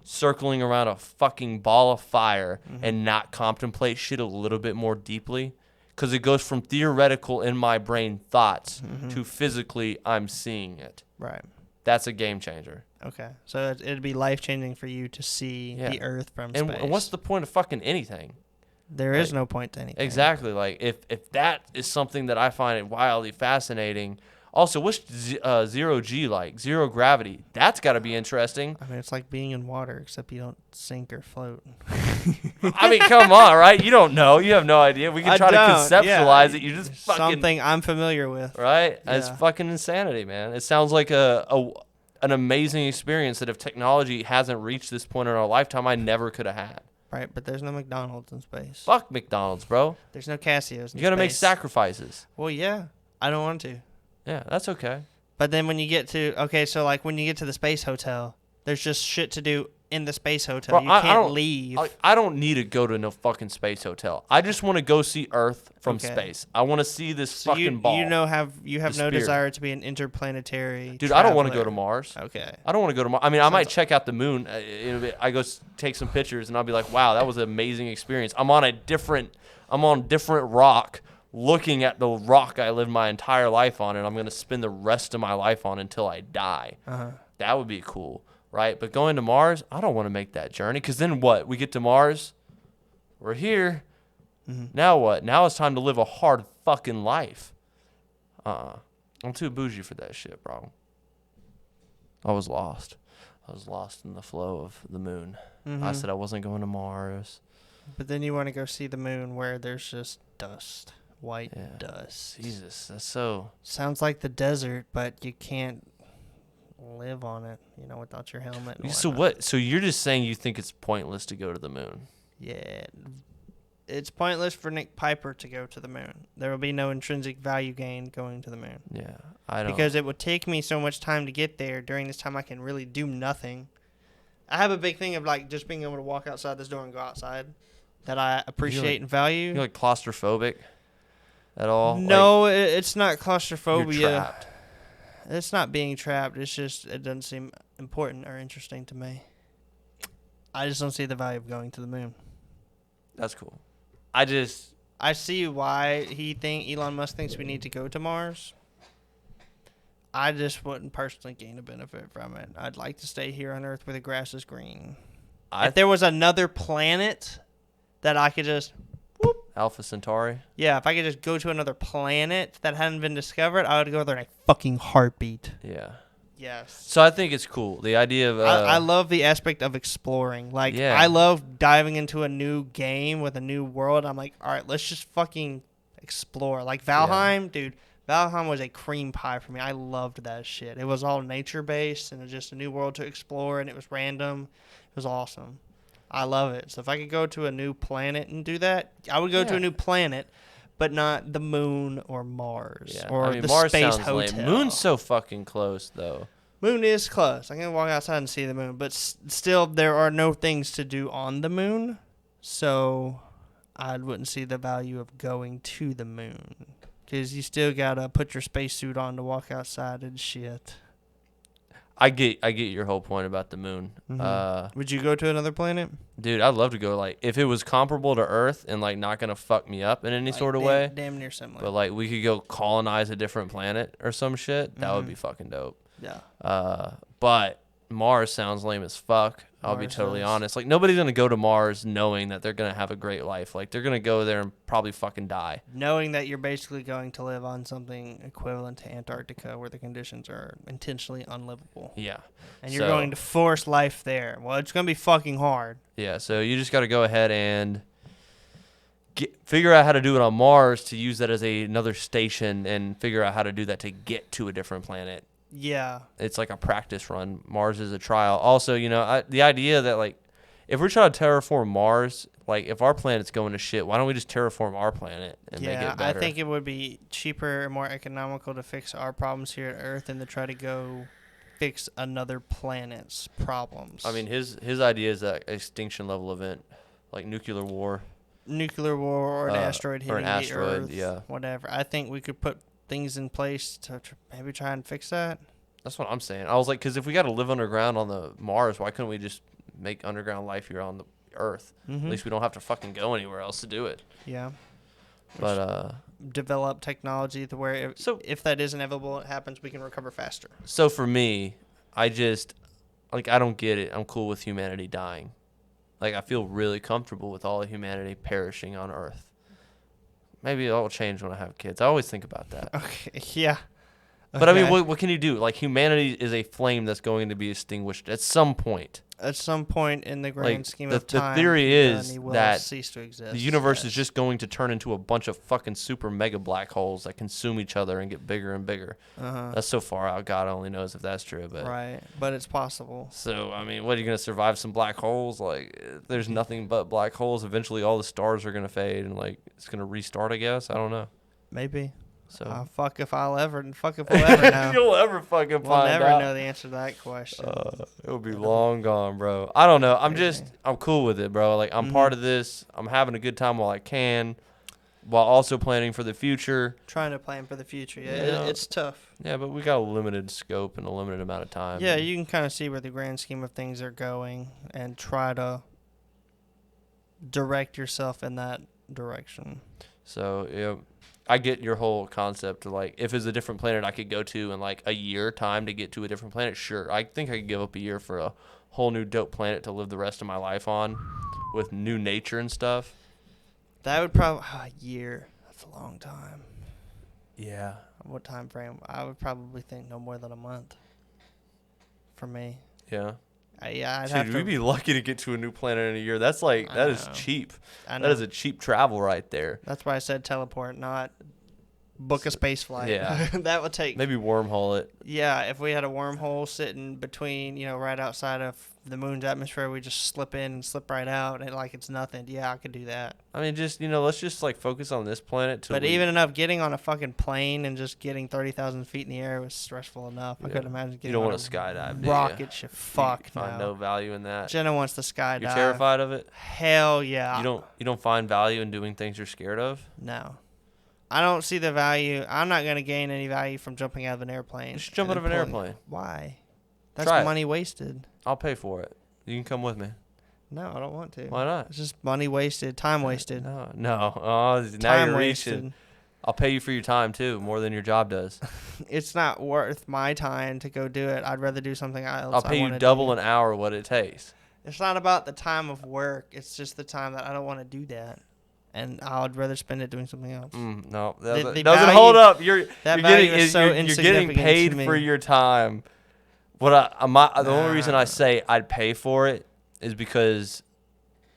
circling around a fucking ball of fire and not contemplate shit a little bit more deeply? Because it goes from theoretical in my brain thoughts to physically I'm seeing it. Right. That's a game changer. Okay. So it'd be life-changing for you to see the Earth from space. And what's the point of fucking anything? There is no point to anything. Exactly. Like, if that is something that I find wildly fascinating. Also, what's zero G like? Zero gravity. That's got to be interesting. I mean, it's like being in water, except you don't sink or float. I mean, come on, right? You don't know. You have no idea. We can try to conceptualize it. You just fucking... Something I'm familiar with. Right? Yeah. It's fucking insanity, man. It sounds like an amazing experience that if technology hasn't reached this point in our lifetime, I never could have had. Right, but there's no McDonald's in space. Fuck McDonald's, bro. There's no Casios in You got to make space. sacrifices. Well, yeah. I don't want to. Yeah, that's okay. But then when you get to, so like when you get to the space hotel, there's just shit to do in the space hotel. Bro, you can't leave. I don't need to go to no fucking space hotel. I just want to go see Earth from space. I want to see this fucking ball. You have no desire to be an interplanetary Dude, traveler. I don't want to go to Mars. Okay. I don't want to go to Mars. I mean, I might check out the moon. I go take some pictures and I'll be like, wow, that was an amazing experience. I'm on different rock, looking at the rock I lived my entire life on, and I'm going to spend the rest of my life on until I die. That would be cool, right? But going to Mars, I don't want to make that journey, because then what? We get to Mars, we're here. Now what? Now it's time to live a hard fucking life. I'm too bougie for that shit, bro. I was lost. I was lost in the flow of the moon. I said I wasn't going to Mars. But then you want to go see the moon where there's just dust. White dust. Jesus, that's so... Sounds like the desert, but you can't live on it, without your helmet. So what? So you're just saying you think it's pointless to go to the moon? Yeah. It's pointless for Nick Piper to go to the moon. There will be no intrinsic value gain going to the moon. Yeah, I don't... Because it would take me so much time to get there. During this time, I can really do nothing. I have a big thing of, like, just being able to walk outside this door and go outside that I appreciate and value. You're, like, claustrophobic? At all? No, like, it's not claustrophobia. You're trapped. It's not being trapped. It's just it doesn't seem important or interesting to me. I just don't see the value of going to the moon. That's cool. I see why Elon Musk thinks we need to go to Mars. I just wouldn't personally gain a benefit from it. I'd like to stay here on Earth where the grass is green. If there was another planet that I could just... Alpha Centauri? Yeah, if I could just go to another planet that hadn't been discovered, I would go there in a fucking heartbeat. Yeah. Yes. So I think it's cool. The idea of... I love the aspect of exploring. Like, I love diving into a new game with a new world. I'm like, all right, let's just fucking explore. Like, Valheim, dude, Valheim was a cream pie for me. I loved that shit. It was all nature-based, and it was just a new world to explore, and it was random. It was awesome. I love it. So if I could go to a new planet and do that, I would go to a new planet, but not the moon or Mars or the Mars space sounds hotel. Lame. Moon's so fucking close, though. Moon is close. I can walk outside and see the moon, but still there are no things to do on the moon, so I wouldn't see the value of going to the moon because you still got to put your spacesuit on to walk outside and shit. I get your whole point about the moon. Would you go to another planet? Dude, I'd love to go. Like, if it was comparable to Earth and, like, not going to fuck me up in any sort of way. Damn near similar. But, like, we could go colonize a different planet or some shit. That would be fucking dope. Yeah. But Mars sounds lame as fuck. I'll be totally honest. Like, nobody's going to go to Mars knowing that they're going to have a great life. Like, they're going to go there and probably fucking die. Knowing that you're basically going to live on something equivalent to Antarctica where the conditions are intentionally unlivable. Yeah. And you're going to force life there. Well, it's going to be fucking hard. Yeah, so you just got to go ahead and figure out how to do it on Mars to use that as another station and figure out how to do that to get to a different planet. Yeah. It's like a practice run. Mars is a trial. Also, the idea that, like, if we're trying to terraform Mars, like, if our planet's going to shit, why don't we just terraform our planet and make it better? I think it would be cheaper and more economical to fix our problems here at Earth than to try to go fix another planet's problems. I mean, his idea is an extinction level event, like nuclear war. Nuclear war or an asteroid hitting the Earth. Yeah. Whatever. I think we could put things in place to maybe try and fix that. That's what I'm saying. I was like, because if we got to live underground on the Mars, why couldn't we just make underground life here on the Earth? Mm-hmm. At least we don't have to fucking go anywhere else to do it. Yeah. But develop technology to where if that is inevitable, it happens, we can recover faster. So for me, I don't get it. I'm cool with humanity dying. Like, I feel really comfortable with all of humanity perishing on Earth. Maybe it'll change when I have kids. I always think about that. Okay, yeah. But I mean, what can you do? Like, humanity is a flame that's going to be extinguished at some point. At some point in the grand scheme of time, the theory is that cease to exist. The universe is just going to turn into a bunch of fucking super mega black holes that consume each other and get bigger and bigger. That's so far out. God only knows if that's true. But right, but it's possible. So, I mean, what, are you going to survive some black holes? Like, there's nothing but black holes. Eventually, all the stars are going to fade and, like, it's going to restart, I guess. I don't know. Maybe. So fuck if we'll ever know. You'll ever fucking find out. We'll never know the answer to that question. It'll be long gone, bro. I don't know. I'm cool with it, bro. Like, I'm part of this. I'm having a good time while I can, while also planning for the future. Trying to plan for the future. Yeah, it's tough. Yeah, but we got a limited scope and a limited amount of time. Yeah, you can kind of see where the grand scheme of things are going and try to direct yourself in that direction. So, yeah. I get your whole concept of, like, if it's a different planet I could go to in, like, a year time to get to a different planet, sure. I think I could give up a year for a whole new dope planet to live the rest of my life on with new nature and stuff. That would probably... a year. That's a long time. Yeah. What time frame? I would probably think no more than a month for me. Yeah. I'd Dude, we'd be lucky to get to a new planet in a year. That's like, that is cheap. That is a cheap travel right there. That's why I said teleport, not book a space flight. Yeah. That would take... Maybe wormhole it. Yeah, if we had a wormhole sitting between, right outside of the moon's atmosphere, we just slip in and slip right out and like it's nothing. Yeah, I could do that. I mean, just, let's just, like, focus on this planet. But even enough, getting on a fucking plane and just getting 30,000 feet in the air was stressful enough. Yeah. I couldn't imagine getting You don't want to skydive, rocket shit. Fuck no. Find no value in that. Jenna wants to skydive. You're terrified of it? Hell yeah. You don't find value in doing things you're scared of? No. I don't see the value. I'm not going to gain any value from jumping out of an airplane. Just jump out of an airplane. Why? That's money wasted. I'll pay for it. You can come with me. No, I don't want to. Why not? It's just money wasted, time wasted. No. Oh, now you're reaching. I'll pay you for your time too, more than your job does. It's not worth my time to go do it. I'd rather do something else. I'll pay you double an hour what it takes. It's not about the time of work. It's just the time that I don't want to do that. And I'd rather spend it doing something else. No, that doesn't hold up. You're getting paid for your time. The only reason I say I'd pay for it is because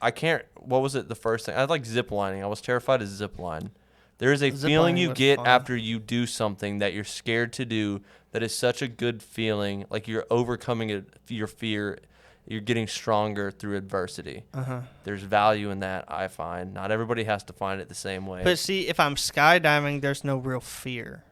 I can't. What was it? The first thing I like zip lining. I was terrified of zip line. There is a feeling you get after you do something that you're scared to do. That is such a good feeling. Like you're overcoming your fear. You're getting stronger through adversity. There's value in that, I find. Not everybody has to find it the same way. But see, if I'm skydiving, there's no real fear.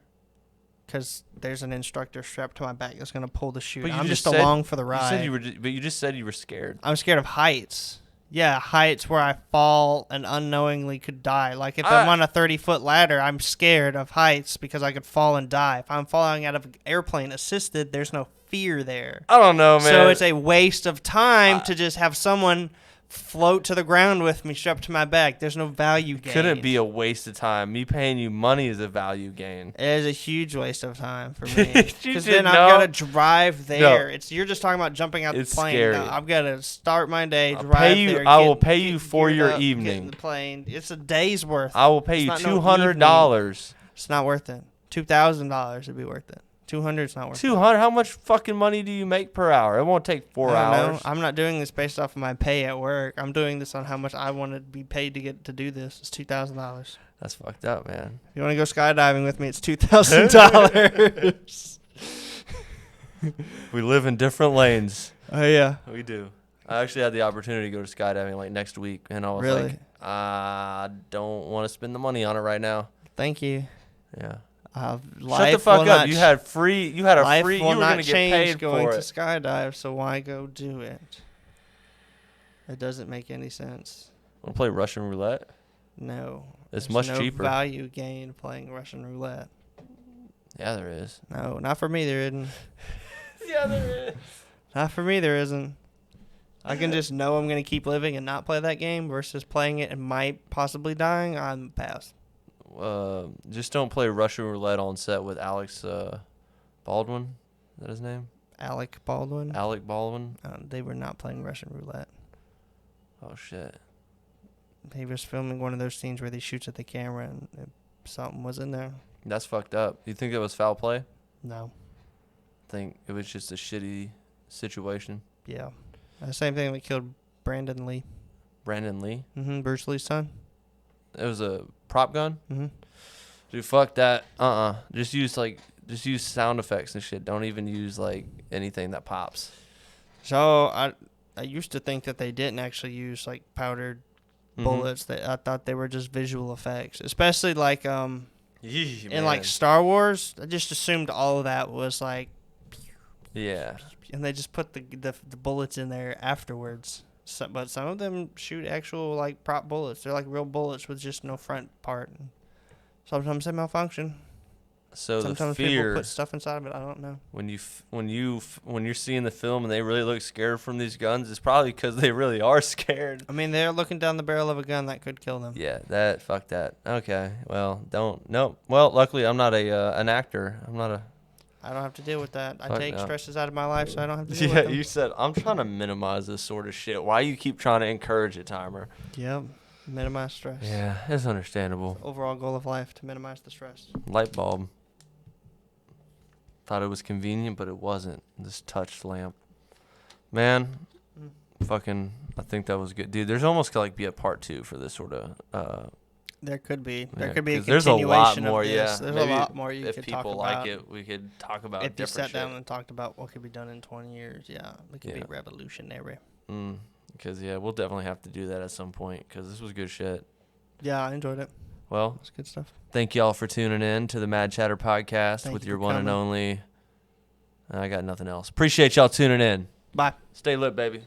Because there's an instructor strapped to my back that's going to pull the chute. I'm just along for the ride. You just said you were scared. I'm scared of heights. Yeah, heights where I fall and unknowingly could die. Like if I'm on a 30-foot ladder, I'm scared of heights because I could fall and die. If I'm falling out of an airplane assisted, there's no fear there. I don't know, man. So it's a waste of time to just have someone float to the ground with me strapped to my back. There's no value gain. Couldn't be a waste of time. Me paying you money is a value gain. It is a huge waste of time for me. Because then I've got to drive there. No. You're just talking about jumping out the plane. Scary. No, I've got to start my day, drive there. I will pay you for your evening. Get in the plane. It's a day's worth. I will pay you $200. It's not worth it. $2,000 would be worth it. 200 is not worth 200. How much fucking money do you make per hour? It won't take 4 hours. I'm not doing this based off of my pay at work. I'm doing this on how much I want to be paid to get to do this. It's $2,000. That's fucked up, man. If you want to go skydiving with me, it's $2,000. We live in different lanes. Oh yeah. We do. I actually had the opportunity to go to skydiving like next week, and I was Really? like, I don't want to spend the money on it right now. Thank you. Yeah. Life Shut the fuck will up. not You had free. You had a life free. will You were not gonna get change paid going for to it. skydive, so why go do it? It doesn't make any sense. Want to play Russian roulette? No. It's There's much no cheaper. value gain playing Russian roulette. Yeah, there is. No, not for me. There isn't. Yeah, there is. Not for me. There isn't. I can just know I'm gonna keep living and not play that game versus playing it and might possibly dying. I'm pass. Just don't play Russian roulette on set with Alex Baldwin. Is that his name? Alec Baldwin. Alec Baldwin. They were not playing Russian roulette. Oh shit. He was filming one of those scenes where he shoots at the camera and something was in there. That's fucked up. You think it was foul play? No. I think it was just a shitty situation. Yeah. The same thing that killed Brandon Lee. Brandon Lee. Bruce Lee's son. It was a prop gun. Mm-hmm. Dude, fuck that. Just use sound effects and shit. Don't even use like anything that pops. So I used to think that they didn't actually use like powdered bullets. That I thought they were just visual effects, especially like in like Star Wars. I just assumed all of that was like. Yeah. And they just put the bullets in there afterwards. So, but some of them shoot actual like prop bullets. They're like real bullets with just no front part. And sometimes they malfunction. So sometimes the fear people put stuff inside of it. I don't know. When you're seeing the film and they really look scared from these guns, it's probably because they really are scared. I mean, they're looking down the barrel of a gun that could kill them. Yeah, fuck that. Okay, well, nope. Well, luckily I'm not an actor. I don't have to deal with that. I Fuck take no. stresses out of my life, so I don't have to deal Yeah, with them. you said I'm trying to minimize this sort of shit. Why you keep trying to encourage it, Timer? Yep. Minimize stress. Yeah, it's understandable. Overall goal of life, to minimize the stress. Light bulb. Thought it was convenient, but it wasn't. This touch lamp. Man, fucking, I think that was good. Dude, there's almost going to like be a part 2 for this sort of... There could be. There yeah, could be a 'cause there's a lot continuation more, of this. yeah. There's Maybe a lot more you could talk about. If people like it, we could talk about if you different sat down shit. and talked about what could be done in 20 years, yeah, it could be revolutionary. Because, yeah, we'll definitely have to do that at some point because this was good shit. Yeah, I enjoyed it. Well, it's good stuff. Thank y'all for tuning in to the Mad Chatter podcast with your one and coming. only... I got nothing else. Appreciate y'all tuning in. Bye. Stay lit, baby.